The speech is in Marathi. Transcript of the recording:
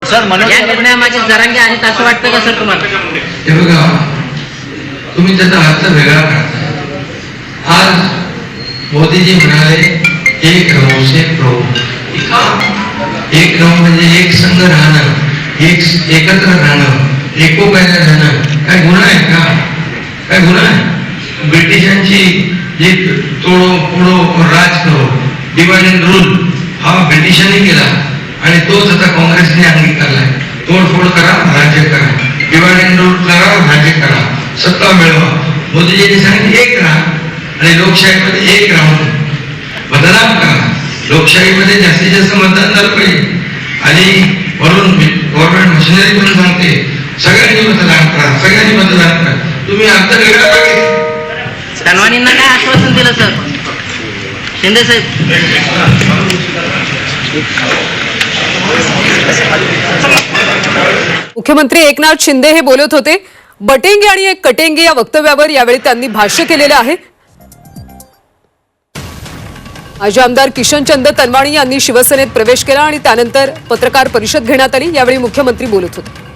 सर या निर्णयामागे जरांगे आणि असं वाटतं का सर तुम्हाला? हे बघा, तुम्ही त्याचा अर्थ वेगळा काढताय. आज मोदीजी म्हणाले एक रहो से प्रभू. एक रहो म्हणजे एक संघ राहणं, एकत्र राहणं, एकोप्याने राहणं. काय गुन्हा आहे का? काय गुन्हा आहे? ब्रिटिशांची जे तोडो फोडो राज करो, डिवाइड अँड रूल हा ब्रिटिशांनी केला आणि तोच आता काँग्रेसने अंगीकारलाय. तोडफोड करा, राज्य करा, डिवाइड अँड रूल करा, राज्य करा, सत्ता मिळवा. मोदीजींनी सांगितलं एक राहा आणि लोकशाहीमध्ये एक राहून मतदान करा. लोकशाहीमध्ये जास्तीत जास्त मतदान झालं पाहिजे आणि म्हणून गव्हर्नमेंट मशिनरी पण सांगते सगळ्यांनी मतदान करा, सगळ्यांनी मतदान करा. तुम्ही अर्थ वेगळा पाहिजे. तनवानींना काय आश्वासन दिलं सर शिंदे साहेब? मुख्यमंत्री एकनाथ शिंदे हे बोलत होते. बटेंगे आणि एक कटेंगे या वक्तव्यावर यावेळी त्यांनी भाष्य केलेलं आहे. माजी आमदार किशनचंद तनवाणी यांनी शिवसेनेत प्रवेश केला आणि त्यानंतर पत्रकार परिषद घेण्यात आली. यावेळी मुख्यमंत्री बोलत होते.